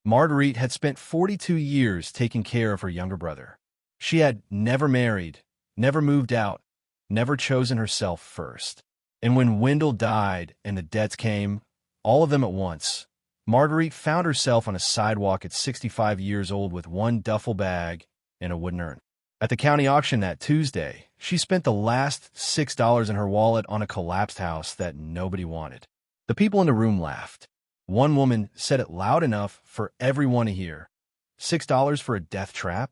Marguerite had spent 42 years taking care of her younger brother. She had never married, never moved out, never chosen herself first. And when Wendell died and the debts came, all of them at once, Marguerite found herself on a sidewalk at 65 years old with one duffel bag and a wooden urn. At the county auction that Tuesday, she spent the last $6 in her wallet on a collapsed house that nobody wanted. The people in the room laughed. One woman said it loud enough for everyone to hear. $6 for a death trap?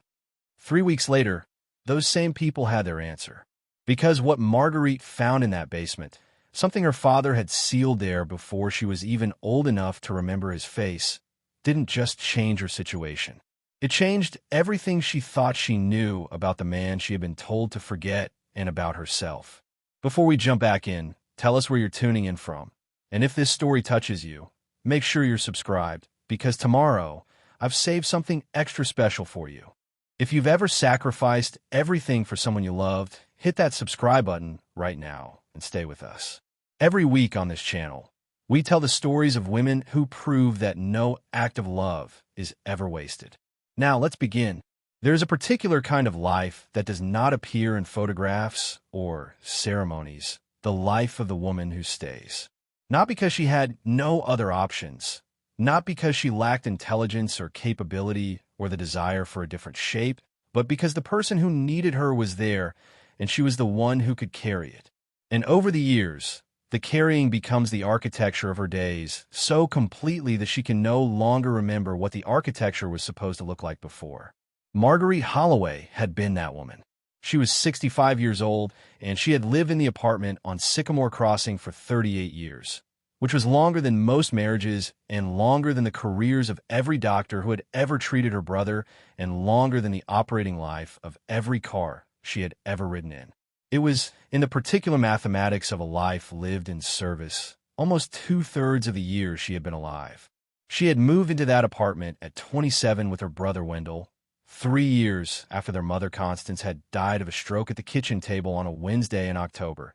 3 weeks later, those same people had their answer. Because what Marguerite found in that basement, something her father had sealed there before she was even old enough to remember his face, didn't just change her situation. It changed everything she thought she knew about the man she had been told to forget and about herself. Before we jump back in, tell us where you're tuning in from. And if this story touches you, make sure you're subscribed, because tomorrow, I've saved something extra special for you. If you've ever sacrificed everything for someone you loved, hit that subscribe button right now and stay with us. Every week on this channel, we tell the stories of women who prove that no act of love is ever wasted. Now, let's begin. There's a particular kind of life that does not appear in photographs or ceremonies, the life of the woman who stays. Not because she had no other options, not because she lacked intelligence or capability or the desire for a different shape, but because the person who needed her was there, and she was the one who could carry it. And over the years, the carrying becomes the architecture of her days, so completely that she can no longer remember what the architecture was supposed to look like before. Marguerite Holloway had been that woman. She was 65 years old, and she had lived in the apartment on Sycamore Crossing for 38 years, which was longer than most marriages and longer than the careers of every doctor who had ever treated her brother and longer than the operating life of every car she had ever ridden in. It was in the particular mathematics of a life lived in service, almost 2/3 of the years she had been alive. She had moved into that apartment at 27 with her brother Wendell, 3 years after their mother Constance had died of a stroke at the kitchen table on a Wednesday in October,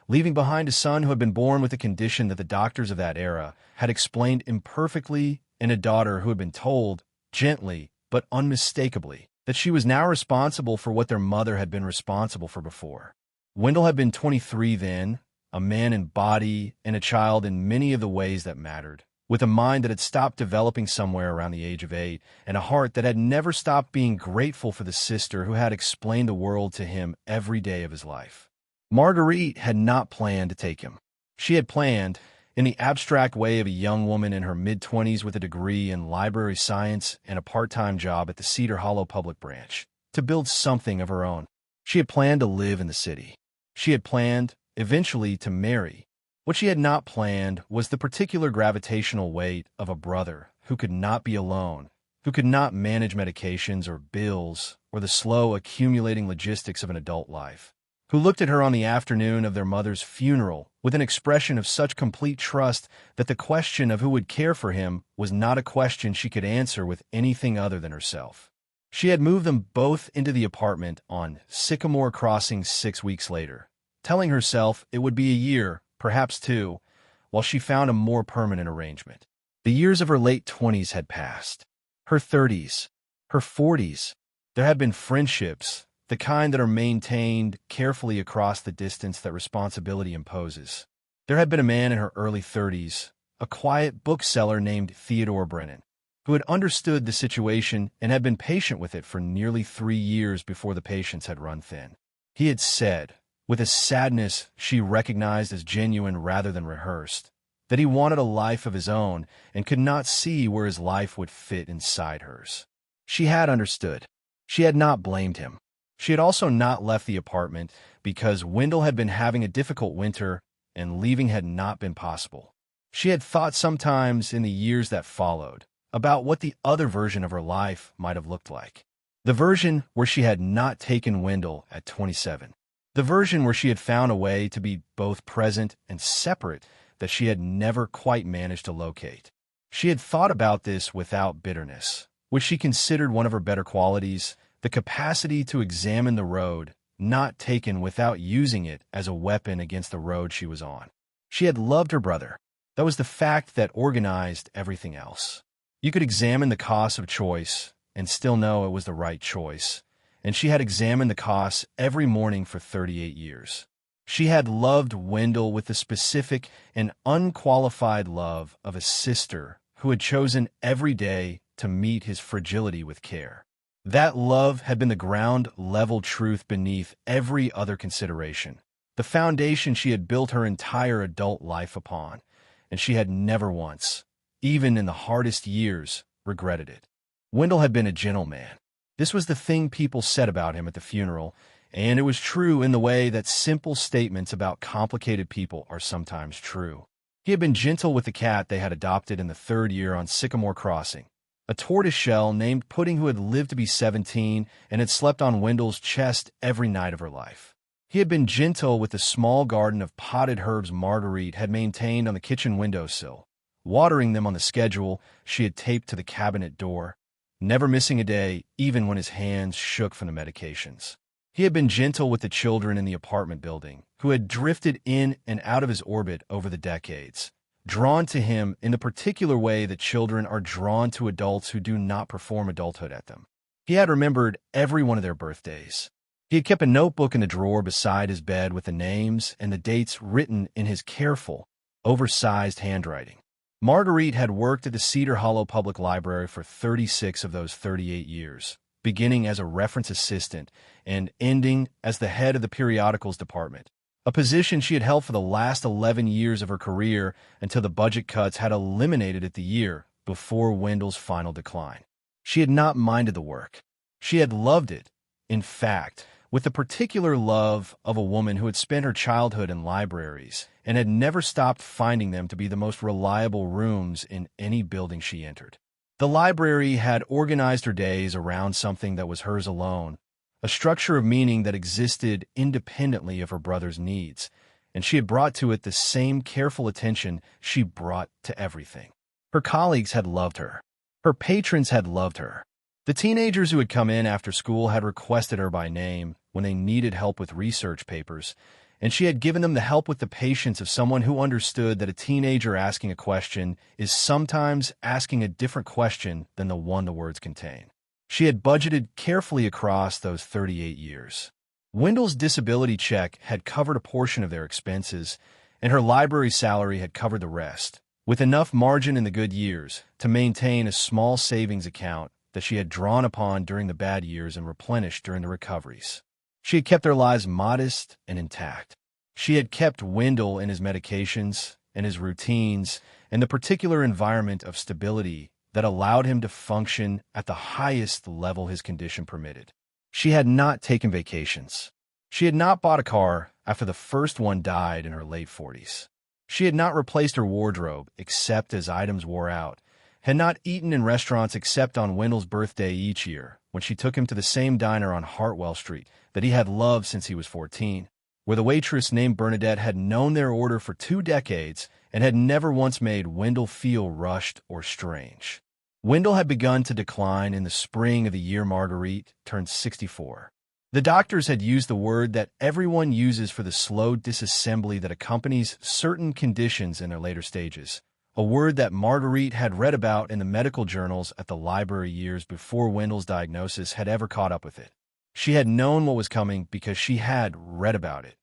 leaving behind a son who had been born with a condition that the doctors of that era had explained imperfectly, and a daughter who had been told, gently but unmistakably, that she was now responsible for what their mother had been responsible for before. Wendell had been 23 then, a man in body and a child in many of the ways that mattered, with a mind that had stopped developing somewhere around the age of 8, and a heart that had never stopped being grateful for the sister who had explained the world to him every day of his life. Marguerite had not planned to take him. She had planned, in the abstract way of a young woman in her mid-20s with a degree in library science and a part-time job at the Cedar Hollow Public Branch, to build something of her own. She had planned to live in the city. She had planned, eventually, to marry. What she had not planned was the particular gravitational weight of a brother who could not be alone, who could not manage medications or bills or the slow accumulating logistics of an adult life, who looked at her on the afternoon of their mother's funeral with an expression of such complete trust that the question of who would care for him was not a question she could answer with anything other than herself. She had moved them both into the apartment on Sycamore Crossing 6 weeks later, telling herself it would be a year, perhaps 2, while she found a more permanent arrangement. The years of her late 20s had passed. Her 30s, her 40s. There had been friendships, the kind that are maintained carefully across the distance that responsibility imposes. There had been a man in her early 30s, a quiet bookseller named Theodore Brennan, who had understood the situation and had been patient with it for nearly 3 years before the patience had run thin. He had said, with a sadness she recognized as genuine rather than rehearsed, that he wanted a life of his own and could not see where his life would fit inside hers. She had understood. She had not blamed him. She had also not left the apartment because Wendell had been having a difficult winter and leaving had not been possible. She had thought sometimes in the years that followed about what the other version of her life might have looked like. The version where she had not taken Wendell at 27. The version where she had found a way to be both present and separate that she had never quite managed to locate. She had thought about this without bitterness, which she considered one of her better qualities, the capacity to examine the road, not taken without using it as a weapon against the road she was on. She had loved her brother. That was the fact that organized everything else. You could examine the cost of choice and still know it was the right choice, and she had examined the costs every morning for 38 years. She had loved Wendell with the specific and unqualified love of a sister who had chosen every day to meet his fragility with care. That love had been the ground-level truth beneath every other consideration, the foundation she had built her entire adult life upon, and she had never once, even in the hardest years, regretted it. Wendell had been a gentleman. This was the thing people said about him at the funeral, and it was true in the way that simple statements about complicated people are sometimes true. He had been gentle with the cat they had adopted in the third year on Sycamore Crossing, a tortoiseshell named Pudding who had lived to be 17 and had slept on Wendell's chest every night of her life. He had been gentle with the small garden of potted herbs Marguerite had maintained on the kitchen windowsill, watering them on the schedule she had taped to the cabinet door, never missing a day even when his hands shook from the medications. He had been gentle with the children in the apartment building, who had drifted in and out of his orbit over the decades, drawn to him in the particular way that children are drawn to adults who do not perform adulthood at them. He had remembered every one of their birthdays. He had kept a notebook in the drawer beside his bed with the names and the dates written in his careful, oversized handwriting. Marguerite had worked at the Cedar Hollow Public Library for 36 of those 38 years, beginning as a reference assistant and ending as the head of the periodicals department, a position she had held for the last 11 years of her career until the budget cuts had eliminated it the year before Wendell's final decline. She had not minded the work. She had loved it, in fact, with the particular love of a woman who had spent her childhood in libraries and had never stopped finding them to be the most reliable rooms in any building she entered. The library had organized her days around something that was hers alone, a structure of meaning that existed independently of her brother's needs, and she had brought to it the same careful attention she brought to everything. Her colleagues had loved her. Her patrons had loved her. The teenagers who had come in after school had requested her by name when they needed help with research papers, and she had given them the help with the patience of someone who understood that a teenager asking a question is sometimes asking a different question than the one the words contain. She had budgeted carefully across those 38 years. Wendell's disability check had covered a portion of their expenses, and her library salary had covered the rest, with enough margin in the good years to maintain a small savings account that she had drawn upon during the bad years and replenished during the recoveries. She had kept their lives modest and intact. She had kept Wendell in his medications and his routines and the particular environment of stability that allowed him to function at the highest level his condition permitted. She had not taken vacations. She had not bought a car after the first one died in her late 40s. She had not replaced her wardrobe except as items wore out, had not eaten in restaurants except on Wendell's birthday each year, when she took him to the same diner on Hartwell Street that he had loved since he was 14, where the waitress named Bernadette had known their order for 2 decades and had never once made Wendell feel rushed or strange. Wendell had begun to decline in the spring of the year Marguerite turned 64. The doctors had used the word that everyone uses for the slow disassembly that accompanies certain conditions in their later stages, a word that Marguerite had read about in the medical journals at the library years before Wendell's diagnosis had ever caught up with it. She had known what was coming because she had read about it.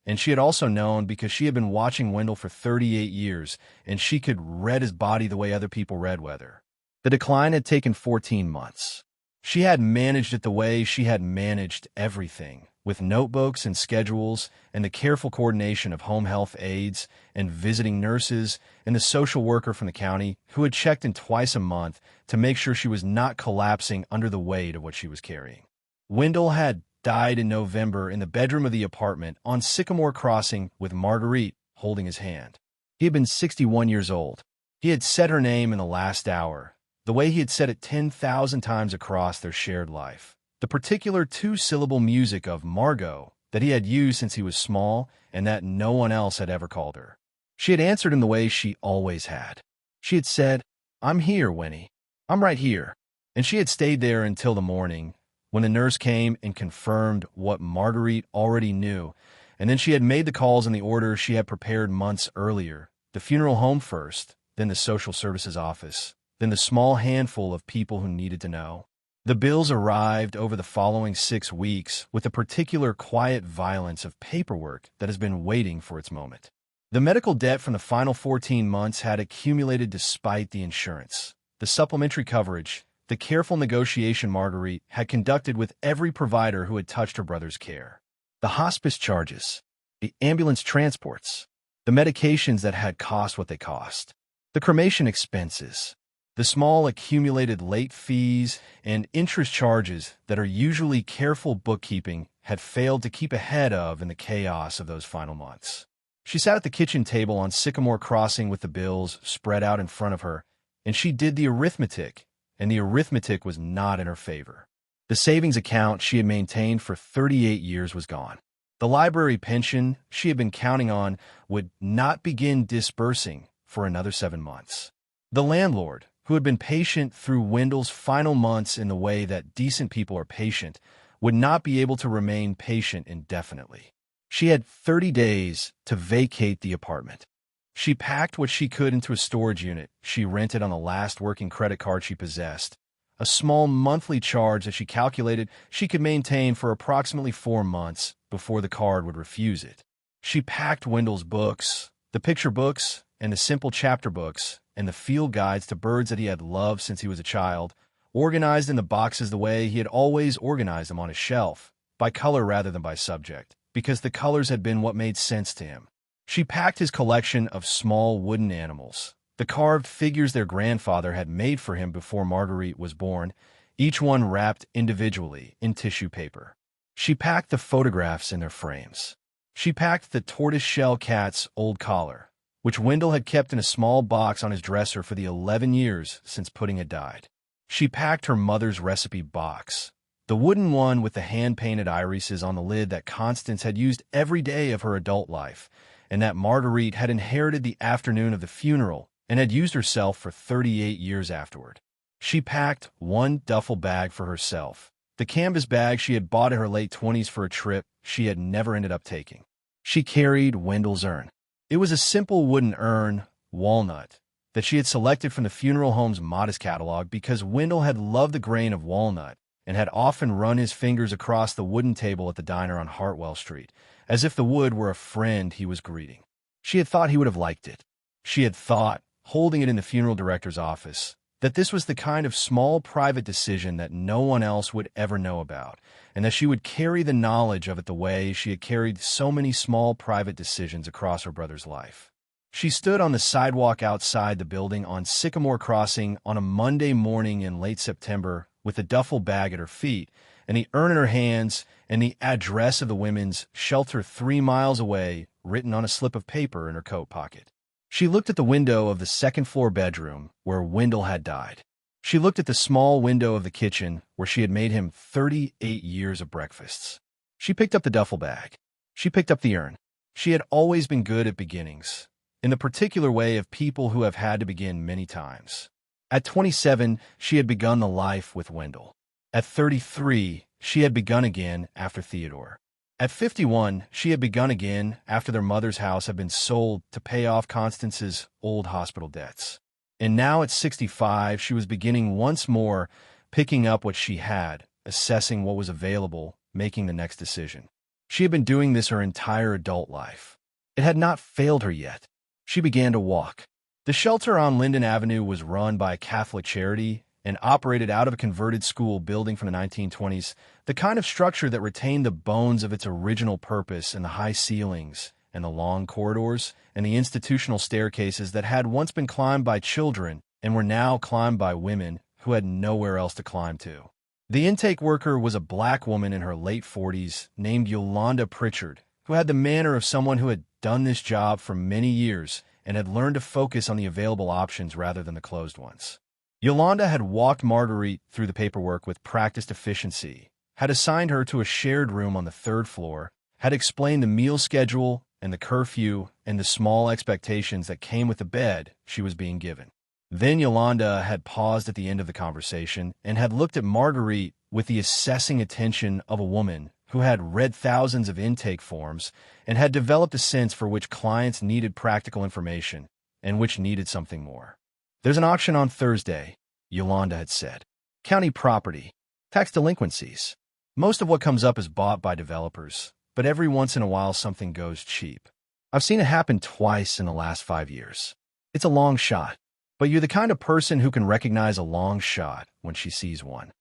And she had also known because she had been watching Wendell for 38 years, and she could read his body the way other people read weather. The decline had taken 14 months. She had managed it the way she had managed everything, with notebooks and schedules and the careful coordination of home health aides and visiting nurses and the social worker from the county who had checked in twice a month to make sure she was not collapsing under the weight of what she was carrying. Wendell had died in November in the bedroom of the apartment on Sycamore Crossing with Marguerite holding his hand. He had been 61 years old. He had said her name in the last hour, the way he had said it 10,000 times across their shared life. The particular 2-syllable music of Margot that he had used since he was small and that no one else had ever called her. She had answered him the way she always had. She had said, "I'm here, Winnie. I'm right here." And she had stayed there until the morning, when the nurse came and confirmed what Marguerite already knew, and then she had made the calls in the order she had prepared months earlier, the funeral home first, then the social services office, than the small handful of people who needed to know. The bills arrived over the following 6 weeks with a particular quiet violence of paperwork that has been waiting for its moment. The medical debt from the final 14 months had accumulated despite the insurance, the supplementary coverage, the careful negotiation Marguerite had conducted with every provider who had touched her brother's care. The hospice charges, the ambulance transports, the medications that had cost what they cost, the cremation expenses, the small accumulated late fees and interest charges that are usually careful bookkeeping had failed to keep ahead of in the chaos of those final months. She sat at the kitchen table on Sycamore Crossing with the bills spread out in front of her, and she did the arithmetic, and the arithmetic was not in her favor. The savings account she had maintained for 38 years was gone. The library pension she had been counting on would not begin disbursing for another 7 months. The landlord, who had been patient through Wendell's final months in the way that decent people are patient, would not be able to remain patient indefinitely. She had 30 days to vacate the apartment. She packed what she could into a storage unit she rented on the last working credit card she possessed, a small monthly charge that she calculated she could maintain for approximately 4 months before the card would refuse it. She packed Wendell's books, the picture books, and the simple chapter books, and the field guides to birds that he had loved since he was a child, organized in the boxes the way he had always organized them on his shelf, by color rather than by subject, because the colors had been what made sense to him. She packed his collection of small wooden animals, the carved figures their grandfather had made for him before Marguerite was born, each one wrapped individually in tissue paper. She packed the photographs in their frames. She packed the tortoise-shell cat's old collar, which Wendell had kept in a small box on his dresser for the 11 years since Pudding had died. She packed her mother's recipe box, the wooden one with the hand-painted irises on the lid that Constance had used every day of her adult life, and that Marguerite had inherited the afternoon of the funeral and had used herself for 38 years afterward. She packed one duffel bag for herself, the canvas bag she had bought in her late 20s for a trip she had never ended up taking. She carried Wendell's urn. It was a simple wooden urn, walnut, that she had selected from the funeral home's modest catalog because Wendell had loved the grain of walnut and had often run his fingers across the wooden table at the diner on Hartwell Street, as if the wood were a friend he was greeting. She had thought he would have liked it. She had thought, holding it in the funeral director's office, that this was the kind of small private decision that no one else would ever know about, and that she would carry the knowledge of it the way she had carried so many small private decisions across her brother's life. She stood on the sidewalk outside the building on Sycamore Crossing on a Monday morning in late September with the duffel bag at her feet and the urn in her hands and the address of the women's shelter 3 miles away written on a slip of paper in her coat pocket. She looked at the window of the second-floor bedroom where Wendell had died. She looked at the small window of the kitchen where she had made him 38 years of breakfasts. She picked up the duffel bag. She picked up the urn. She had always been good at beginnings, in the particular way of people who have had to begin many times. At 27, she had begun the life with Wendell. At 33, she had begun again after Theodore. At 51, she had begun again after their mother's house had been sold to pay off Constance's old hospital debts. And now at 65, she was beginning once more, picking up what she had, assessing what was available, making the next decision. She had been doing this her entire adult life. It had not failed her yet. She began to walk. The shelter on Linden Avenue was run by a Catholic charity and operated out of a converted school building from the 1920s, the kind of structure that retained the bones of its original purpose in the high ceilings and the long corridors and the institutional staircases that had once been climbed by children and were now climbed by women who had nowhere else to climb to. The intake worker was a black woman in her late 40s named Yolanda Pritchard, who had the manner of someone who had done this job for many years and had learned to focus on the available options rather than the closed ones. Yolanda had walked Marguerite through the paperwork with practiced efficiency, had assigned her to a shared room on the 3rd floor, had explained the meal schedule and the curfew and the small expectations that came with the bed she was being given. Then Yolanda had paused at the end of the conversation and had looked at Marguerite with the assessing attention of a woman who had read thousands of intake forms and had developed a sense for which clients needed practical information and which needed something more. "There's an auction on Thursday," Yolanda had said. "County property. Tax delinquencies. Most of what comes up is bought by developers, but every once in a while something goes cheap. I've seen it happen twice in the last 5 years. It's a long shot, but you're the kind of person who can recognize a long shot when she sees one."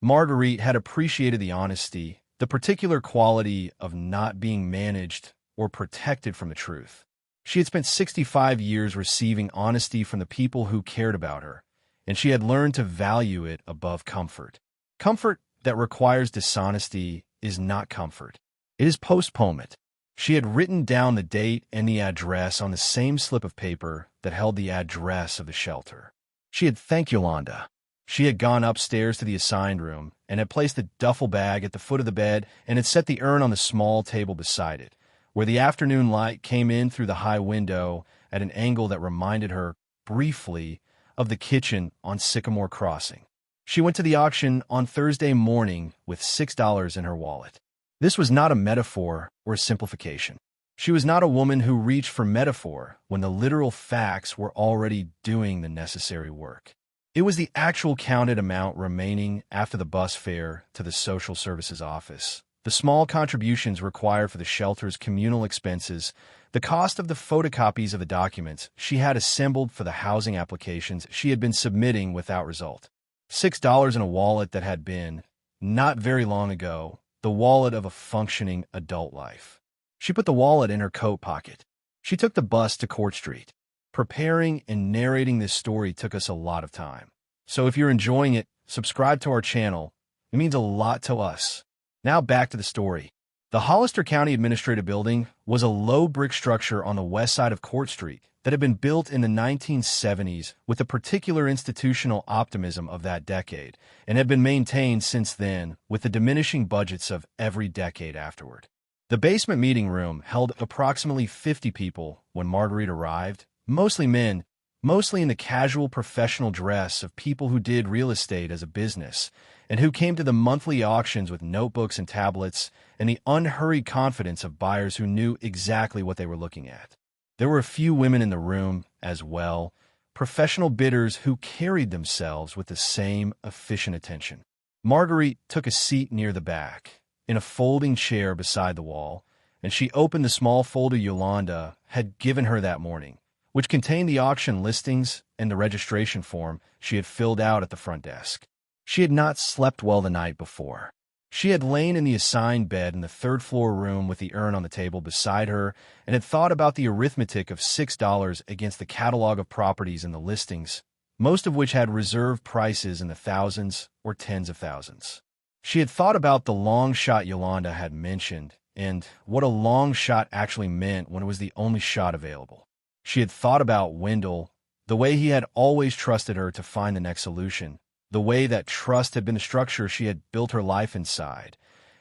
Marguerite had appreciated the honesty, the particular quality of not being managed or protected from the truth. She had spent 65 years receiving honesty from the people who cared about her, and she had learned to value it above comfort. Comfort that requires dishonesty is not comfort. It is postponement. She had written down the date and the address on the same slip of paper that held the address of the shelter. She had thanked Yolanda. She had gone upstairs to the assigned room and had placed the duffel bag at the foot of the bed and had set the urn on the small table beside it, where the afternoon light came in through the high window at an angle that reminded her, briefly, of the kitchen on Sycamore Crossing. She went to the auction on Thursday morning with $6 in her wallet. This was not a metaphor or a simplification. She was not a woman who reached for metaphor when the literal facts were already doing the necessary work. It was the actual counted amount remaining after the bus fare to the social services office, the small contributions required for the shelter's communal expenses, the cost of the photocopies of the documents she had assembled for the housing applications she had been submitting without result. $6 in a wallet that had been, not very long ago, the wallet of a functioning adult life. She put the wallet in her coat pocket. She took the bus to Court Street. Preparing and narrating this story took us a lot of time. So if you're enjoying it, subscribe to our channel. It means a lot to us. Now back to the story. The Hollister County Administrative Building was a low brick structure on the west side of Court Street that had been built in the 1970s with the particular institutional optimism of that decade and had been maintained since then with the diminishing budgets of every decade afterward. The basement meeting room held approximately 50 people when Marguerite arrived, mostly men, mostly in the casual professional dress of people who did real estate as a business and who came to the monthly auctions with notebooks and tablets and the unhurried confidence of buyers who knew exactly what they were looking at. There were a few women in the room as well, professional bidders who carried themselves with the same efficient attention. Marguerite took a seat near the back, in a folding chair beside the wall, and she opened the small folder Yolanda had given her that morning, which contained the auction listings and the registration form she had filled out at the front desk. She had not slept well the night before. She had lain in the assigned bed in the third-floor room with the urn on the table beside her and had thought about the arithmetic of $6 against the catalog of properties in the listings, most of which had reserve prices in the thousands or tens of thousands. She had thought about the long shot Yolanda had mentioned and what a long shot actually meant when it was the only shot available. She had thought about Wendell, the way he had always trusted her to find the next solution, the way that trust had been the structure she had built her life inside,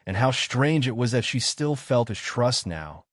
and how strange it was that she still felt his trust now.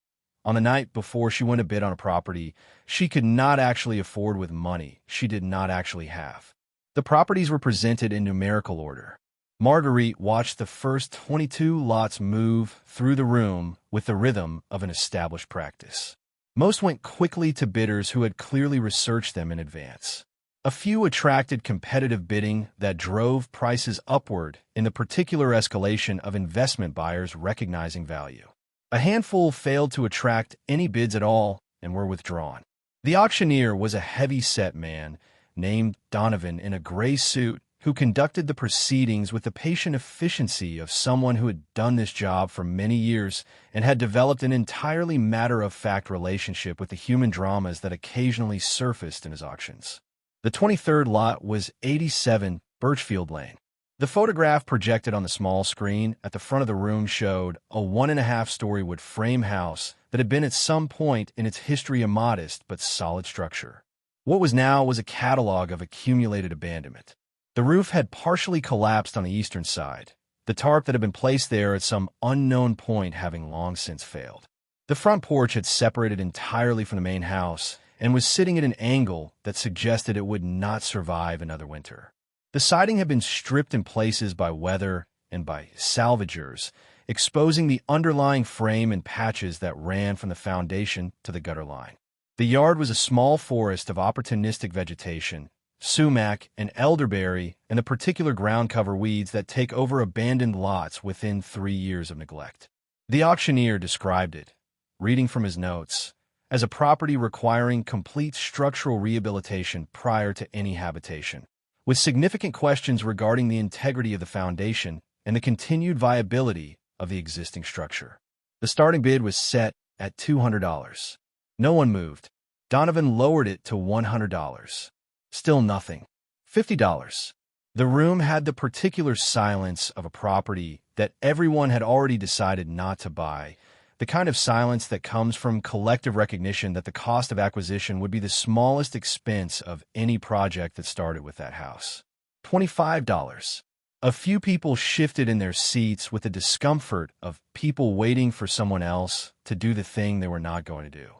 On the night before she went to bid on a property she could not actually afford with money she did not actually have. The properties were presented in numerical order. Marguerite watched the first 22 lots move through the room with the rhythm of an established practice. Most went quickly to bidders who had clearly researched them in advance. A few attracted competitive bidding that drove prices upward in the particular escalation of investment buyers recognizing value. A handful failed to attract any bids at all and were withdrawn. The auctioneer was a heavy-set man named Donovan in a gray suit who conducted the proceedings with the patient efficiency of someone who had done this job for many years and had developed an entirely matter-of-fact relationship with the human dramas that occasionally surfaced in his auctions. The 23rd lot was 87 Birchfield Lane. The photograph projected on the small screen at the front of the room showed a 1.5-story wood frame house that had been at some point in its history a modest but solid structure. What was now was a catalog of accumulated abandonment. The roof had partially collapsed on the eastern side, the tarp that had been placed there at some unknown point having long since failed. The front porch had separated entirely from the main house and was sitting at an angle that suggested it would not survive another winter. The siding had been stripped in places by weather and by salvagers, exposing the underlying frame in patches that ran from the foundation to the gutter line. The yard was a small forest of opportunistic vegetation, sumac, and elderberry, and the particular ground cover weeds that take over abandoned lots within 3 years of neglect. The auctioneer described it, reading from his notes, as a property requiring complete structural rehabilitation prior to any habitation, with significant questions regarding the integrity of the foundation and the continued viability of the existing structure. The starting bid was set at $200. No one moved. Donovan lowered it to $100. Still nothing. $50. The room had the particular silence of a property that everyone had already decided not to buy, the kind of silence that comes from collective recognition that the cost of acquisition would be the smallest expense of any project that started with that house. $25. A few people shifted in their seats with the discomfort of people waiting for someone else to do the thing they were not going to do.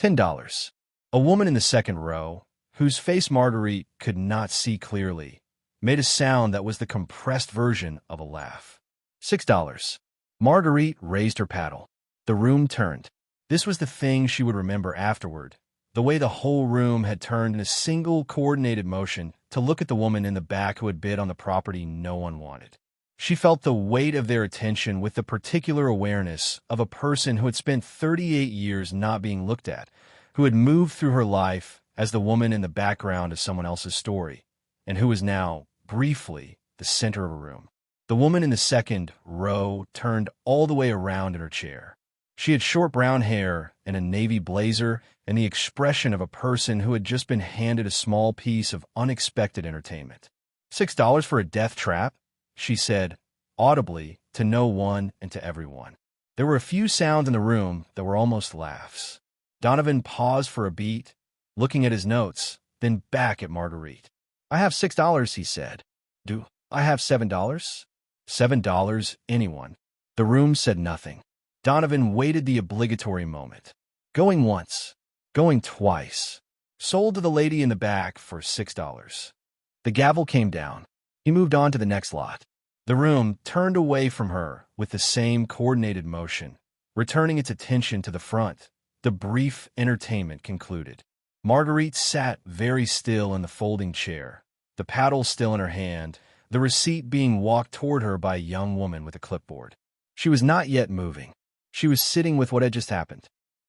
$10. A woman in the second row, whose face Marguerite could not see clearly, made a sound that was the compressed version of a laugh. $6. Marguerite raised her paddle. The room turned. This was the thing she would remember afterward, the way the whole room had turned in a single coordinated motion to look at the woman in the back who had bid on the property no one wanted. She felt the weight of their attention with the particular awareness of a person who had spent 38 years not being looked at, who had moved through her life as the woman in the background of someone else's story, and who was now, briefly, the center of a room. The woman in the second row turned all the way around in her chair. She had short brown hair and a navy blazer and the expression of a person who had just been handed a small piece of unexpected entertainment. $6 for a death trap, she said, audibly, to no one and to everyone. There were a few sounds in the room that were almost laughs. Donovan paused for a beat, looking at his notes, then back at Marguerite. "I have $6, he said. "Do I have $7? $7, anyone." The room said nothing. Donovan waited the obligatory moment. Going once. Going twice. Sold to the lady in the back for $6. The gavel came down. He moved on to the next lot. The room turned away from her with the same coordinated motion, returning its attention to the front. The brief entertainment concluded. Marguerite sat very still in the folding chair, the paddle still in her hand, the receipt being walked toward her by a young woman with a clipboard. She was not yet moving. She was sitting with what had just happened.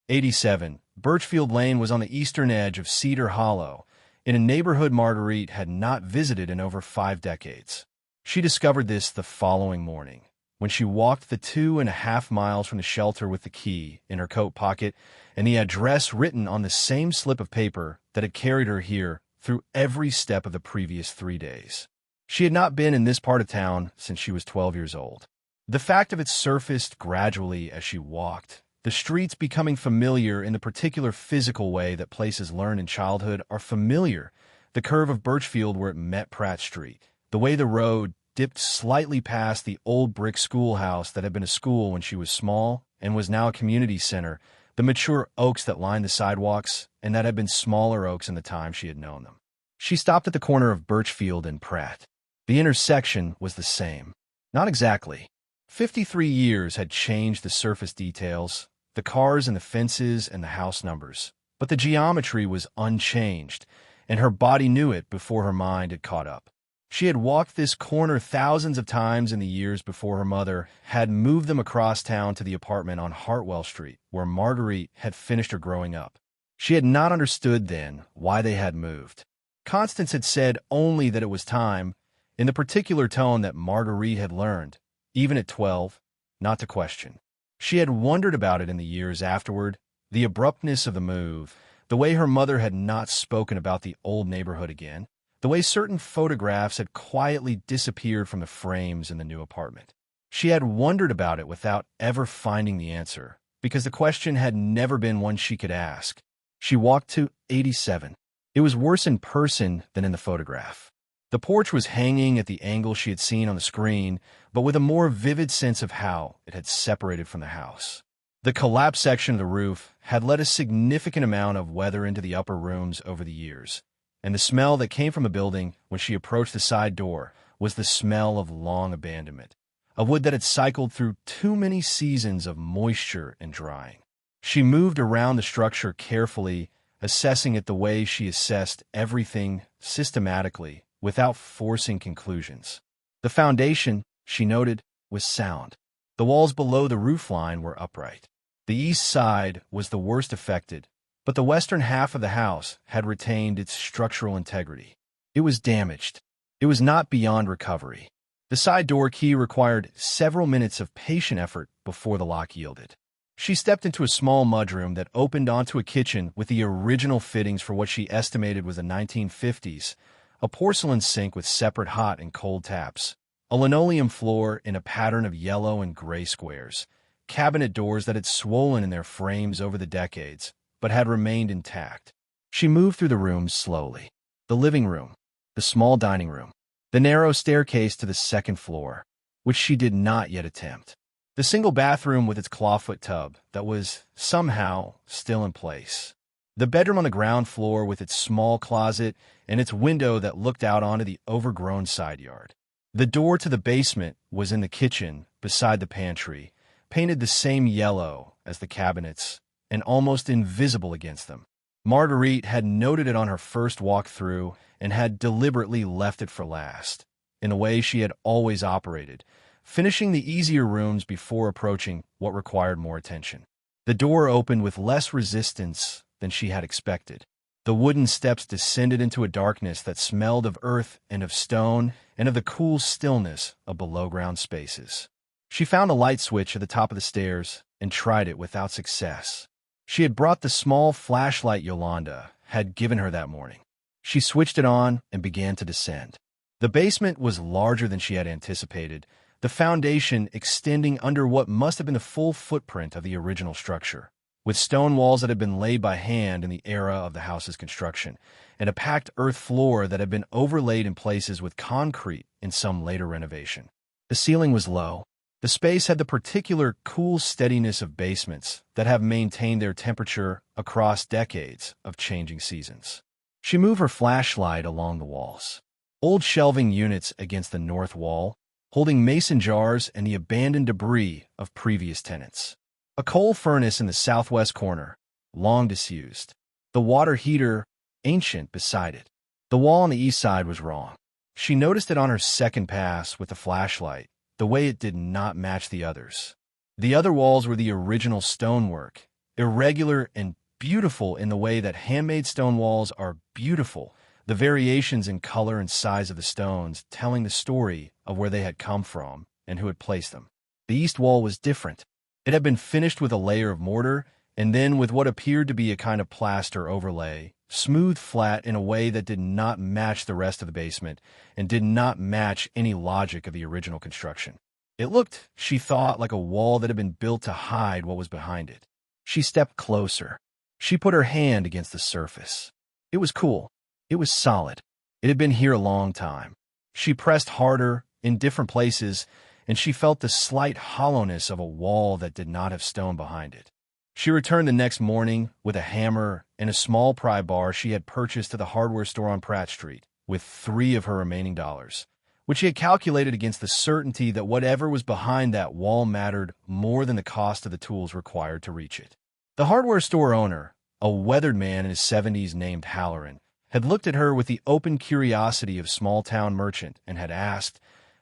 87. Birchfield Lane was on the eastern edge of Cedar Hollow, in a neighborhood Marguerite had not visited in over 5 decades. She discovered this the following morning, when she walked the 2.5 miles from the shelter with the key in her coat pocket and the address written on the same slip of paper that had carried her here through every step of the previous 3 days. She had not been in this part of town since she was 12 years old. The fact of it surfaced gradually as she walked, the streets becoming familiar in the particular physical way that places learned in childhood are familiar, the curve of Birchfield where it met Pratt Street, the way the road dipped slightly past the old brick schoolhouse that had been a school when she was small and was now a community center, the mature oaks that lined the sidewalks and that had been smaller oaks in the time she had known them. She stopped at the corner of Birchfield and Pratt. The intersection was the same. Not exactly. 53 years had changed the surface details, the cars and the fences and the house numbers, but the geometry was unchanged, and her body knew it before her mind had caught up. She had walked this corner thousands of times in the years before her mother had moved them across town to the apartment on Hartwell Street, where Marguerite had finished her growing up. She had not understood then why they had moved. Constance had said only that it was time, in the particular tone that Marguerite had learned, even at 12, not to question. She had wondered about it in the years afterward, the abruptness of the move, the way her mother had not spoken about the old neighborhood again, the way certain photographs had quietly disappeared from the frames in the new apartment. She had wondered about it without ever finding the answer, because the question had never been one she could ask. She walked to 87. It was worse in person than in the photograph. The porch was hanging at the angle she had seen on the screen, but with a more vivid sense of how it had separated from the house. The collapsed section of the roof had let a significant amount of weather into the upper rooms over the years, and the smell that came from the building when she approached the side door was the smell of long abandonment, of wood that had cycled through too many seasons of moisture and drying. She moved around the structure carefully assessing it the way she assessed everything systematically, without forcing conclusions. The foundation, she noted, was sound. The walls below the roofline were upright. The east side was the worst affected, but the western half of the house had retained its structural integrity. It was damaged. It was not beyond recovery. The side door key required several minutes of patient effort before the lock yielded. She stepped into a small mudroom that opened onto a kitchen with the original fittings for what she estimated was the 1950s, a porcelain sink with separate hot and cold taps, a linoleum floor in a pattern of yellow and gray squares, cabinet doors that had swollen in their frames over the decades, but had remained intact. She moved through the rooms slowly. The living room, the small dining room, the narrow staircase to the second floor, which she did not yet attempt. The single bathroom with its clawfoot tub that was, somehow, still in place. The bedroom on the ground floor with its small closet and its window that looked out onto the overgrown side yard. The door to the basement was in the kitchen, beside the pantry, painted the same yellow as the cabinets, and almost invisible against them. Marguerite had noted it on her first walk through and had deliberately left it for last, in a way she had always operated, finishing the easier rooms before approaching what required more attention. The door opened with less resistance than she had expected. The wooden steps descended into a darkness that smelled of earth and of stone and of the cool stillness of below-ground spaces. She found a light switch at the top of the stairs and tried it without success. She had brought the small flashlight Yolanda had given her that morning. She switched it on and began to descend. The basement was larger than she had anticipated, the foundation extending under what must have been the full footprint of the original structure, with stone walls that had been laid by hand in the era of the house's construction, and a packed earth floor that had been overlaid in places with concrete in some later renovation. The ceiling was low. The space had the particular cool steadiness of basements that have maintained their temperature across decades of changing seasons. She moved her flashlight along the walls. Old shelving units against the north wall, holding mason jars and the abandoned debris of previous tenants. A coal furnace in the southwest corner, long disused. The water heater, ancient, beside it. The wall on the east side was wrong. She noticed it on her second pass with the flashlight, the way it did not match the others. The other walls were the original stonework, irregular and beautiful in the way that handmade stone walls are beautiful, the variations in color and size of the stones telling the story of where they had come from and who had placed them. The east wall was different. It had been finished with a layer of mortar and then with what appeared to be a kind of plaster overlay, smooth flat in a way that did not match the rest of the basement and did not match any logic of the original construction. It looked, she thought, like a wall that had been built to hide what was behind it. She stepped closer. She put her hand against the surface. It was cool. It was solid. It had been here a long time. She pressed harder, in different places, and she felt the slight hollowness of a wall that did not have stone behind it. She returned the next morning with a hammer and a small pry bar she had purchased at the hardware store on Pratt Street, with 3 of her remaining dollars, which she had calculated against the certainty that whatever was behind that wall mattered more than the cost of the tools required to reach it. The hardware store owner, a weathered man in his 70s named Halloran, had looked at her with the open curiosity of small-town merchant and had asked,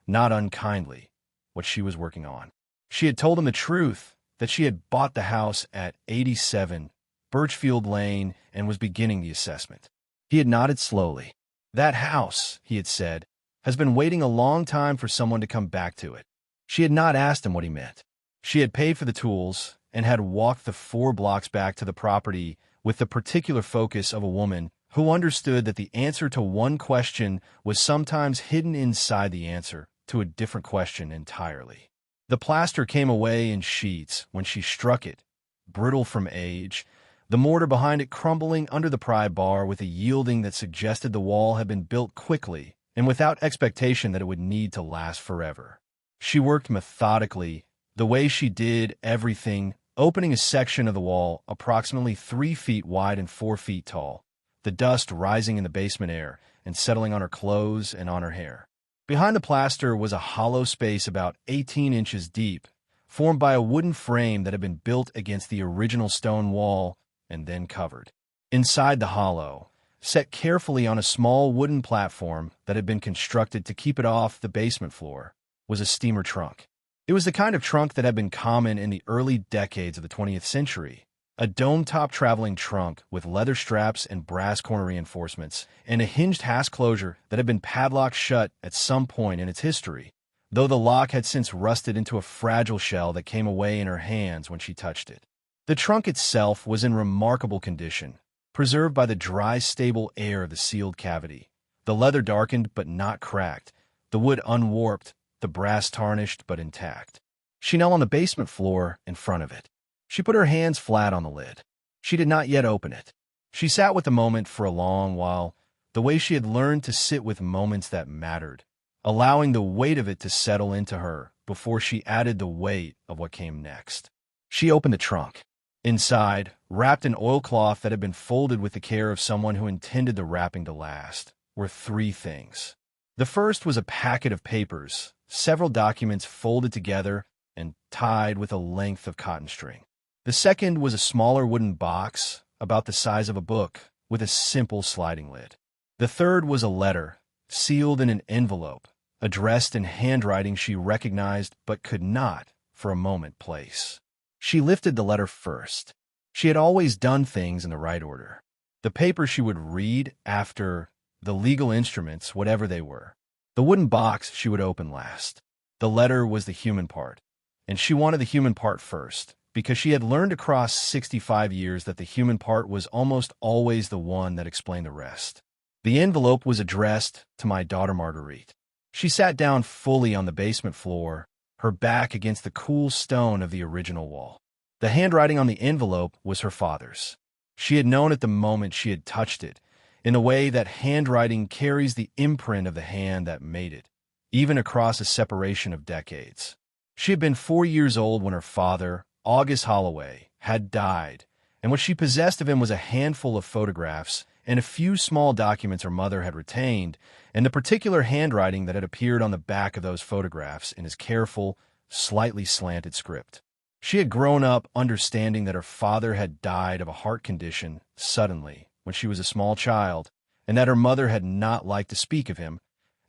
not unkindly, what she was working on. She had told him the truth, that she had bought the house at 87 Birchfield Lane and was beginning the assessment. He had nodded slowly. That house, he had said, has been waiting a long time for someone to come back to it. She had not asked him what he meant. She had paid for the tools and had walked the 4 blocks back to the property with the particular focus of a woman who understood that the answer to one question was sometimes hidden inside the answer to a different question entirely. The plaster came away in sheets when she struck it, brittle from age, the mortar behind it crumbling under the pry bar with a yielding that suggested the wall had been built quickly and without expectation that it would need to last forever. She worked methodically, the way she did everything, opening a section of the wall approximately 3 feet wide and 4 feet tall, the dust rising in the basement air and settling on her clothes and on her hair. Behind the plaster was a hollow space about 18 inches deep, formed by a wooden frame that had been built against the original stone wall and then covered. Inside the hollow, set carefully on a small wooden platform that had been constructed to keep it off the basement floor, was a steamer trunk. It was the kind of trunk that had been common in the early decades of the 20th century, a dome-top traveling trunk with leather straps and brass corner reinforcements, and a hinged hasp closure that had been padlocked shut at some point in its history, though the lock had since rusted into a fragile shell that came away in her hands when she touched it. The trunk itself was in remarkable condition, preserved by the dry, stable air of the sealed cavity, the leather darkened but not cracked, the wood unwarped, the brass tarnished but intact. She knelt on the basement floor in front of it. She put her hands flat on the lid. She did not yet open it. She sat with the moment for a long while, the way she had learned to sit with moments that mattered, allowing the weight of it to settle into her before she added the weight of what came next. She opened the trunk. Inside, wrapped in oilcloth that had been folded with the care of someone who intended the wrapping to last, were three things. The first was a packet of papers, several documents folded together and tied with a length of cotton string. The second was a smaller wooden box, about the size of a book, with a simple sliding lid. The third was a letter, sealed in an envelope, addressed in handwriting she recognized but could not, for a moment, place. She lifted the letter first. She had always done things in the right order. The paper she would read after, the legal instruments, whatever they were. The wooden box she would open last. The letter was the human part, and she wanted the human part first, because she had learned across 65 years that the human part was almost always the one that explained the rest. The envelope was addressed to my daughter Marguerite. She sat down fully on the basement floor, her back against the cool stone of the original wall. The handwriting on the envelope was her father's. She had known at the moment she had touched it, in the way that handwriting carries the imprint of the hand that made it, even across a separation of decades. She had been 4 years old when her father, August Holloway, had died, and what she possessed of him was a handful of photographs and a few small documents her mother had retained, and the particular handwriting that had appeared on the back of those photographs in his careful, slightly slanted script. She had grown up understanding that her father had died of a heart condition suddenly when she was a small child, and that her mother had not liked to speak of him,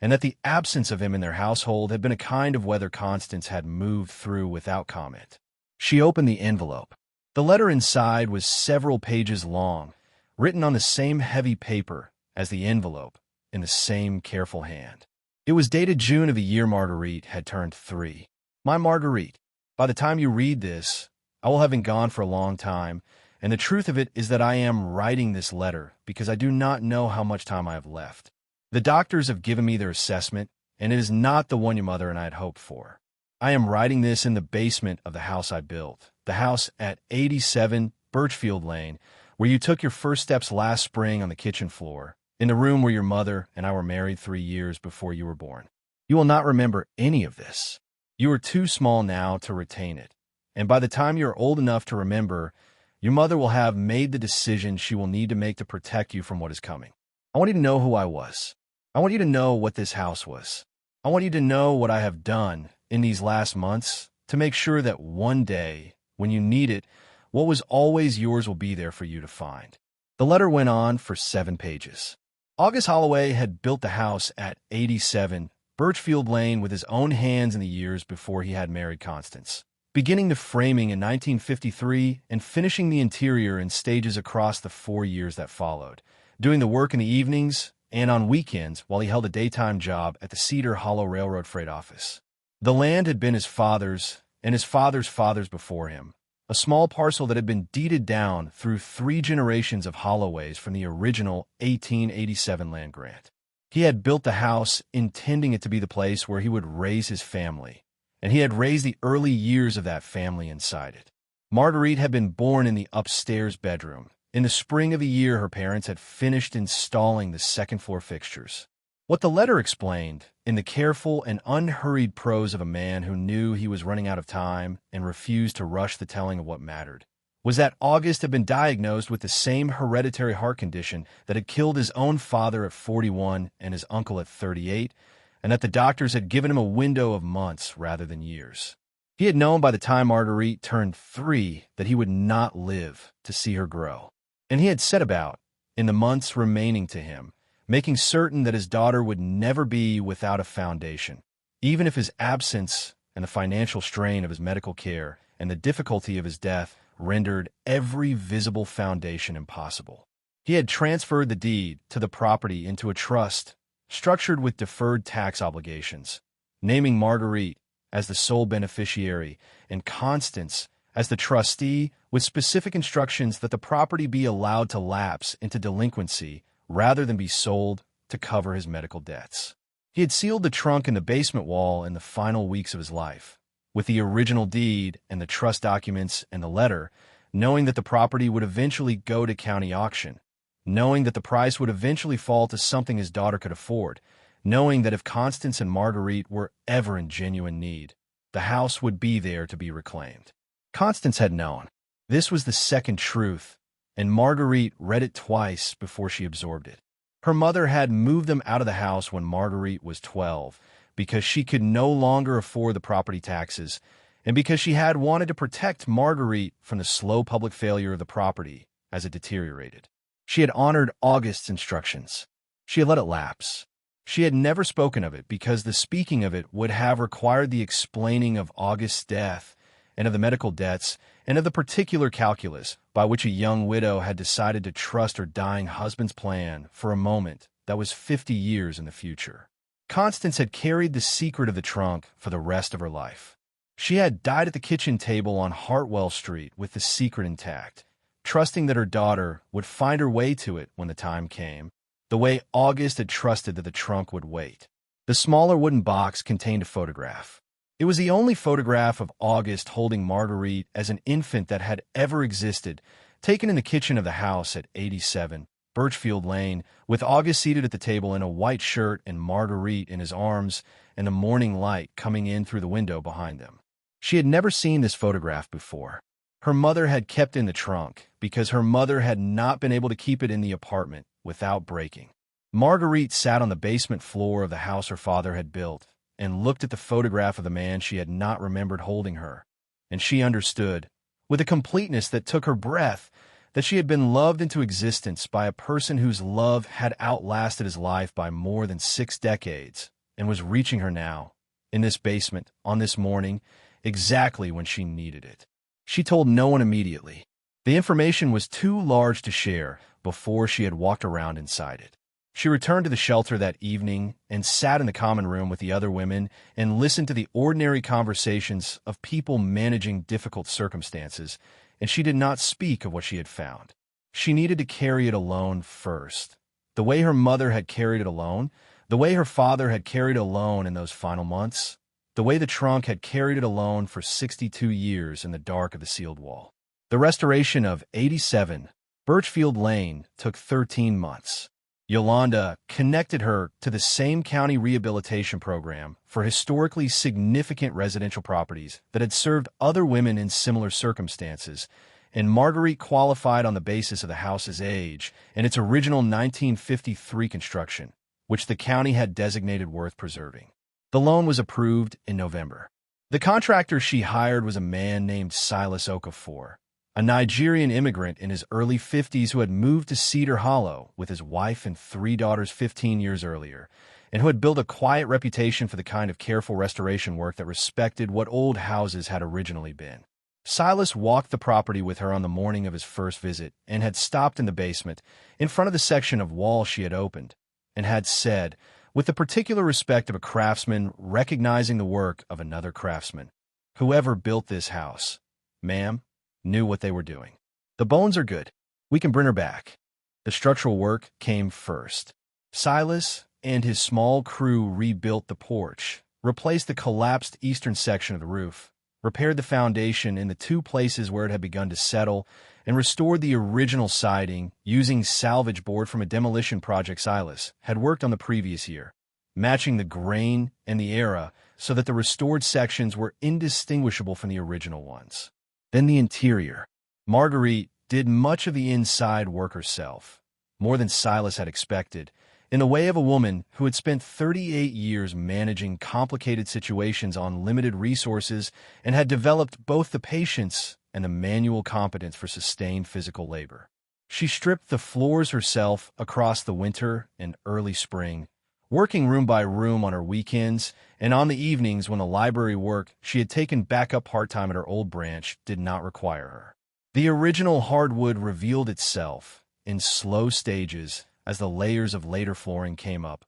and that the absence of him in their household had been a kind of weather Constance had moved through without comment. She opened the envelope. The letter inside was several pages long, written on the same heavy paper as the envelope, in the same careful hand. It was dated June of the year Marguerite had turned 3. My Marguerite, by the time you read this, I will have been gone for a long time, and the truth of it is that I am writing this letter because I do not know how much time I have left. The doctors have given me their assessment, and it is not the one your mother and I had hoped for. I am writing this in the basement of the house I built, the house at 87 Birchfield Lane, where you took your first steps last spring on the kitchen floor, in the room where your mother and I were married 3 years before you were born. You will not remember any of this. You are too small now to retain it, and by the time you are old enough to remember, your mother will have made the decision she will need to make to protect you from what is coming. I want you to know who I was. I want you to know what this house was. I want you to know what I have done in these last months to make sure that one day, when you need it, what was always yours will be there for you to find. The letter went on for 7 pages. August Holloway had built the house at 87 Birchfield Lane with his own hands in the years before he had married Constance, beginning the framing in 1953 and finishing the interior in stages across the 4 years that followed, doing the work in the evenings and on weekends while he held a daytime job at the Cedar Hollow Railroad Freight Office. The land had been his father's and his father's father's before him, a small parcel that had been deeded down through 3 generations of Holloways from the original 1887 land grant. He had built the house intending it to be the place where he would raise his family, and he had raised the early years of that family inside it. Marguerite had been born in the upstairs bedroom. In the spring of the year, her parents had finished installing the second-floor fixtures. What the letter explained, in the careful and unhurried prose of a man who knew he was running out of time and refused to rush the telling of what mattered, was that August had been diagnosed with the same hereditary heart condition that had killed his own father at 41 and his uncle at 38, and that the doctors had given him a window of months rather than years. He had known by the time Marguerite turned 3 that he would not live to see her grow. And he had set about, in the months remaining to him, making certain that his daughter would never be without a foundation, even if his absence and the financial strain of his medical care and the difficulty of his death rendered every visible foundation impossible. He had transferred the deed to the property into a trust structured with deferred tax obligations, naming Marguerite as the sole beneficiary and Constance as the trustee, with specific instructions that the property be allowed to lapse into delinquency rather than be sold to cover his medical debts. He had sealed the trunk in the basement wall in the final weeks of his life, with the original deed and the trust documents and the letter, knowing that the property would eventually go to county auction, knowing that the price would eventually fall to something his daughter could afford, knowing that if Constance and Marguerite were ever in genuine need, the house would be there to be reclaimed. Constance had known. This was the second truth, and Marguerite read it twice before she absorbed it. Her mother had moved them out of the house when Marguerite was 12 because she could no longer afford the property taxes and because she had wanted to protect Marguerite from the slow public failure of the property as it deteriorated. She had honored August's instructions. She had let it lapse. She had never spoken of it because the speaking of it would have required the explaining of August's death and of the medical debts and of the particular calculus by which a young widow had decided to trust her dying husband's plan for a moment that was 50 years in the future. Constance had carried the secret of the trunk for the rest of her life. She had died at the kitchen table on Hartwell Street with the secret intact, trusting that her daughter would find her way to it when the time came, the way August had trusted that the trunk would wait. The smaller wooden box contained a photograph. It was the only photograph of August holding Marguerite as an infant that had ever existed, taken in the kitchen of the house at 87 Birchfield Lane, with August seated at the table in a white shirt and Marguerite in his arms and the morning light coming in through the window behind them. She had never seen this photograph before. Her mother had kept it in the trunk because her mother had not been able to keep it in the apartment without breaking. Marguerite sat on the basement floor of the house her father had built and looked at the photograph of the man she had not remembered holding her, and she understood, with a completeness that took her breath, that she had been loved into existence by a person whose love had outlasted his life by more than 6 decades and was reaching her now, in this basement, on this morning, exactly when she needed it. She told no one immediately. The information was too large to share before she had walked around inside it. She returned to the shelter that evening and sat in the common room with the other women and listened to the ordinary conversations of people managing difficult circumstances, and she did not speak of what she had found. She needed to carry it alone first. The way her mother had carried it alone, the way her father had carried it alone in those final months, the way the trunk had carried it alone for 62 years in the dark of the sealed wall. The restoration of 87 Birchfield Lane took 13 months. Yolanda connected her to the same county rehabilitation program for historically significant residential properties that had served other women in similar circumstances, and Marguerite qualified on the basis of the house's age and its original 1953 construction, which the county had designated worth preserving. The loan was approved in November. The contractor she hired was a man named Silas Okafor, a Nigerian immigrant in his early 50s who had moved to Cedar Hollow with his wife and 3 daughters 15 years earlier, and who had built a quiet reputation for the kind of careful restoration work that respected what old houses had originally been. Silas walked the property with her on the morning of his first visit and had stopped in the basement, in front of the section of wall she had opened, and had said, with the particular respect of a craftsman recognizing the work of another craftsman, "Whoever built this house, ma'am, knew what they were doing. The bones are good. We can bring her back." The structural work came first. Silas and his small crew rebuilt the porch, replaced the collapsed eastern section of the roof, repaired the foundation in the 2 places where it had begun to settle, and restored the original siding using salvage board from a demolition project Silas had worked on the previous year, matching the grain and the era so that the restored sections were indistinguishable from the original ones. Then the interior. Marguerite did much of the inside work herself, more than Silas had expected, in the way of a woman who had spent 38 years managing complicated situations on limited resources and had developed both the patience and the manual competence for sustained physical labor. She stripped the floors herself across the winter and early spring, working room by room on her weekends, and on the evenings when the library work she had taken back up part-time at her old branch did not require her. The original hardwood revealed itself in slow stages as the layers of later flooring came up.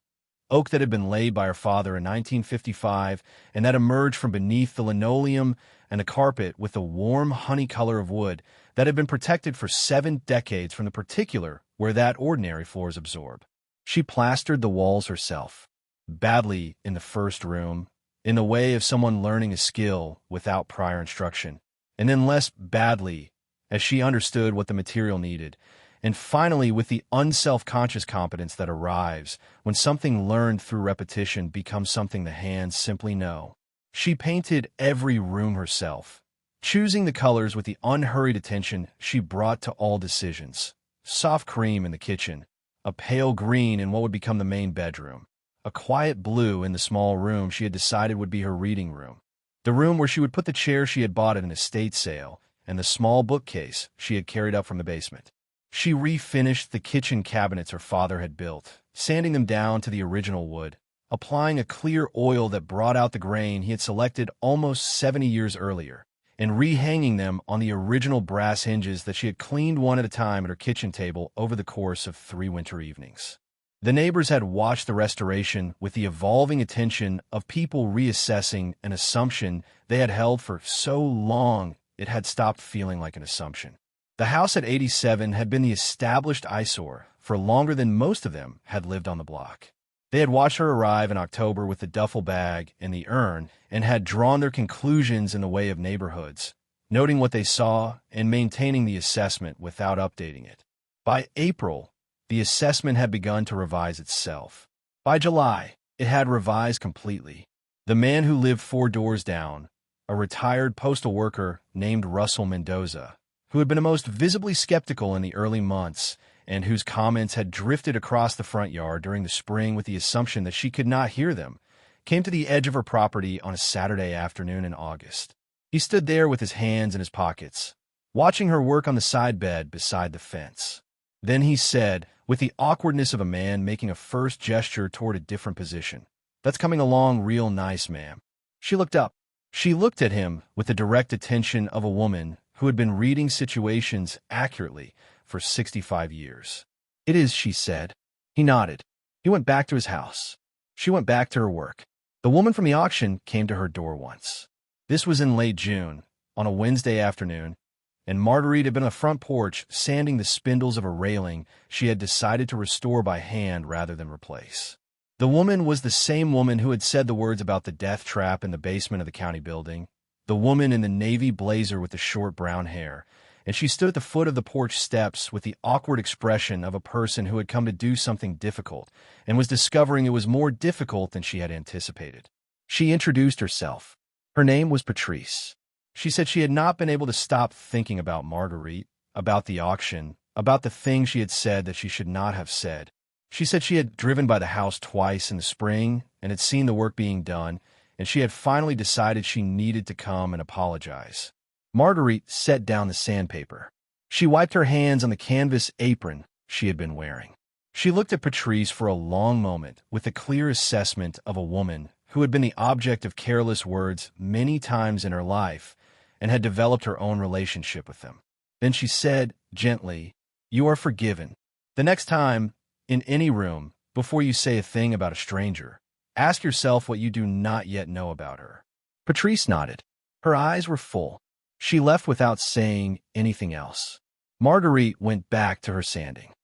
Oak that had been laid by her father in 1955 and that emerged from beneath the linoleum and the carpet with the warm honey color of wood that had been protected for 7 decades from the particular where that ordinary floors absorb. She plastered the walls herself, badly in the first room, in the way of someone learning a skill without prior instruction, and then less badly as she understood what the material needed, and finally with the unself-conscious competence that arrives when something learned through repetition becomes something the hands simply know. She painted every room herself, choosing the colors with the unhurried attention she brought to all decisions. Soft cream in the kitchen, a pale green in what would become the main bedroom, a quiet blue in the small room she had decided would be her reading room, the room where she would put the chair she had bought at an estate sale, and the small bookcase she had carried up from the basement. She refinished the kitchen cabinets her father had built, sanding them down to the original wood, applying a clear oil that brought out the grain he had selected almost 70 years earlier, and rehanging them on the original brass hinges that she had cleaned one at a time at her kitchen table over the course of 3 winter evenings. The neighbors had watched the restoration with the evolving attention of people reassessing an assumption they had held for so long it had stopped feeling like an assumption. The house at 87 had been the established eyesore for longer than most of them had lived on the block. They had watched her arrive in October with the duffel bag and the urn and had drawn their conclusions in the way of neighborhoods, noting what they saw and maintaining the assessment without updating it. By April, the assessment had begun to revise itself. By July, it had revised completely. The man who lived 4 doors down, a retired postal worker named Russell Mendoza, who had been the most visibly skeptical in the early months and whose comments had drifted across the front yard during the spring with the assumption that she could not hear them, came to the edge of her property on a Saturday afternoon in August. He stood there with his hands in his pockets, watching her work on the side bed beside the fence. Then he said, with the awkwardness of a man making a first gesture toward a different position, "That's coming along real nice, ma'am." She looked up. She looked at him with the direct attention of a woman who had been reading situations accurately for 65 years. "It is," she said. He nodded. He went back to his house. She went back to her work. The woman from the auction came to her door once. This was in late June, on a Wednesday afternoon, and Marguerite had been on the front porch sanding the spindles of a railing she had decided to restore by hand rather than replace. The woman was the same woman who had said the words about the death trap in the basement of the county building, the woman in the navy blazer with the short brown hair, and she stood at the foot of the porch steps with the awkward expression of a person who had come to do something difficult and was discovering it was more difficult than she had anticipated. She introduced herself. Her name was Patrice. She said she had not been able to stop thinking about Marguerite, about the auction, about the things she had said that she should not have said. She said she had driven by the house twice in the spring and had seen the work being done, and she had finally decided she needed to come and apologize. Marguerite set down the sandpaper. She wiped her hands on the canvas apron she had been wearing. She looked at Patrice for a long moment with the clear assessment of a woman who had been the object of careless words many times in her life and had developed her own relationship with them. Then she said, gently, "You are forgiven. The next time, in any room, before you say a thing about a stranger, ask yourself what you do not yet know about her." Patrice nodded. Her eyes were full. She left without saying anything else. Marguerite went back to her sanding.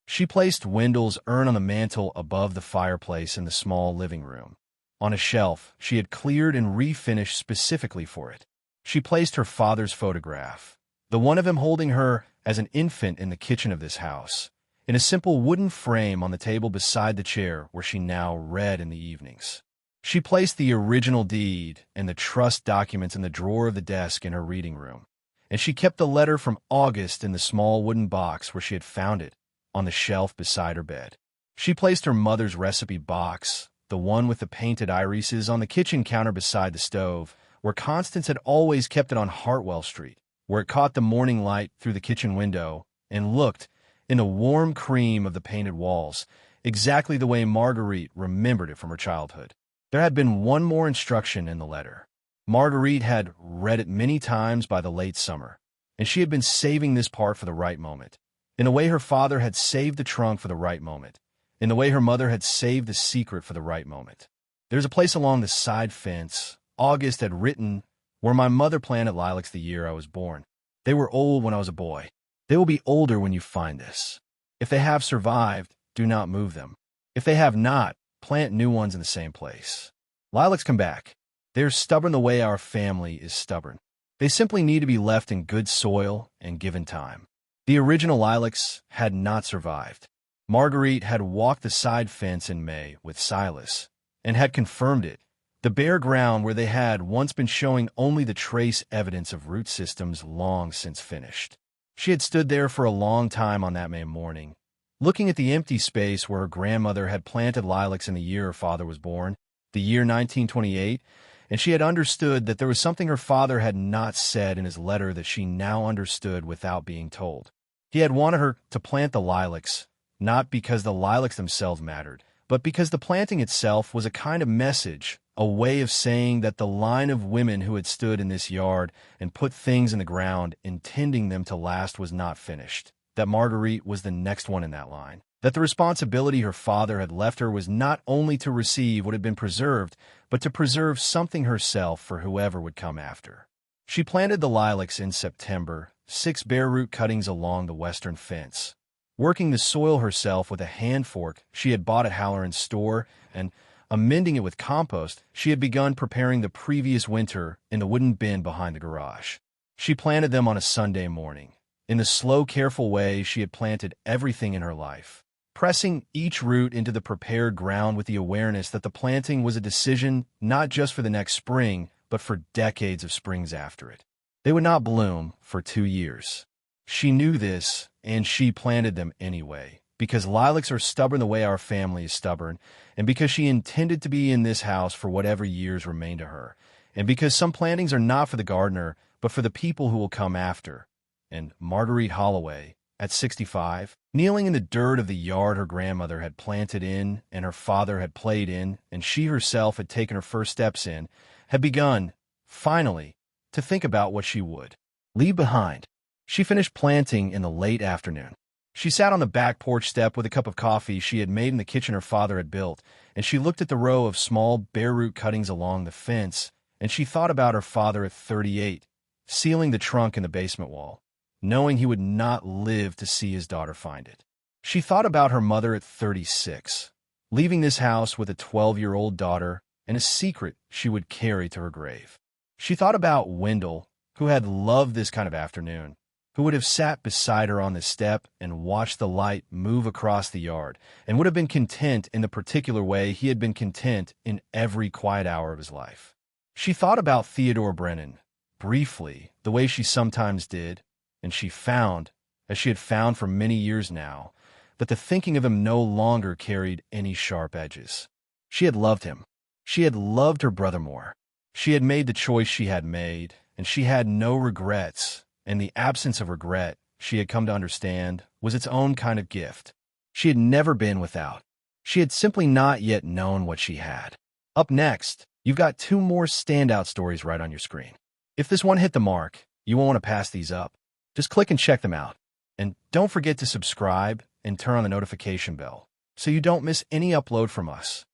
She placed Wendell's urn on the mantel above the fireplace in the small living room. On a shelf she had cleared and refinished specifically for it. She placed her father's photograph, the one of him holding her as an infant in the kitchen of this house, in a simple wooden frame on the table beside the chair where she now read in the evenings. She placed the original deed and the trust documents in the drawer of the desk in her reading room, and she kept the letter from August in the small wooden box where she had found it, on the shelf beside her bed. She placed her mother's recipe box, the one with the painted irises, on the kitchen counter beside the stove, where Constance had always kept it on Hartwell Street, where it caught the morning light through the kitchen window and looked, in the warm cream of the painted walls, exactly the way Marguerite remembered it from her childhood. There had been one more instruction in the letter. Marguerite had read it many times by the late summer, and she had been saving this part for the right moment. In the way her father had saved the trunk for the right moment. In the way her mother had saved the secret for the right moment. There's a place along the side fence, August had written, where my mother planted lilacs the year I was born. They were old when I was a boy. They will be older when you find this. If they have survived, do not move them. If they have not, plant new ones in the same place. Lilacs come back. They are stubborn the way our family is stubborn. They simply need to be left in good soil and given time. The original lilacs had not survived. Marguerite had walked the side fence in May with Silas and had confirmed it. The bare ground where they had once been showing only the trace evidence of root systems long since finished. She had stood there for a long time on that May morning, looking at the empty space where her grandmother had planted lilacs in the year her father was born, the year 1928, and she had understood that there was something her father had not said in his letter that she now understood without being told. He had wanted her to plant the lilacs, not because the lilacs themselves mattered, but because the planting itself was a kind of message, a way of saying that the line of women who had stood in this yard and put things in the ground, intending them to last, was not finished, that Marguerite was the next one in that line, that the responsibility her father had left her was not only to receive what had been preserved, but to preserve something herself for whoever would come after. She planted the lilacs in September, 6 bare root cuttings along the western fence, working the soil herself with a hand fork she had bought at Halloran's store, and amending it with compost she had begun preparing the previous winter in the wooden bin behind the garage. She planted them on a Sunday morning. In the slow, careful way she had planted everything in her life, pressing each root into the prepared ground with the awareness that the planting was a decision not just for the next spring, but for decades of springs after it. They would not bloom for 2 years. She knew this, and she planted them anyway, because lilacs are stubborn the way our family is stubborn, and because she intended to be in this house for whatever years remain to her, and because some plantings are not for the gardener, but for the people who will come after. And Marguerite Holloway, at 65, kneeling in the dirt of the yard her grandmother had planted in and her father had played in and she herself had taken her first steps in, had begun, finally, to think about what she would leave behind. She finished planting in the late afternoon. She sat on the back porch step with a cup of coffee she had made in the kitchen her father had built, and she looked at the row of small bare root cuttings along the fence, and she thought about her father at 38, sealing the trunk in the basement wall, knowing he would not live to see his daughter find it. She thought about her mother at 36, leaving this house with a 12-year-old daughter and a secret she would carry to her grave. She thought about Wendell, who had loved this kind of afternoon, who would have sat beside her on the step and watched the light move across the yard, and would have been content in the particular way he had been content in every quiet hour of his life. She thought about Theodore Brennan, briefly, the way she sometimes did, and she found, as she had found for many years now, that the thinking of him no longer carried any sharp edges. She had loved him. She had loved her brother more. She had made the choice she had made, and she had no regrets, and the absence of regret, she had come to understand, was its own kind of gift. She had never been without. She had simply not yet known what she had. Up next, you've got 2 more standout stories right on your screen. If this one hit the mark, you won't want to pass these up. Just click and check them out. And don't forget to subscribe and turn on the notification bell so you don't miss any upload from us.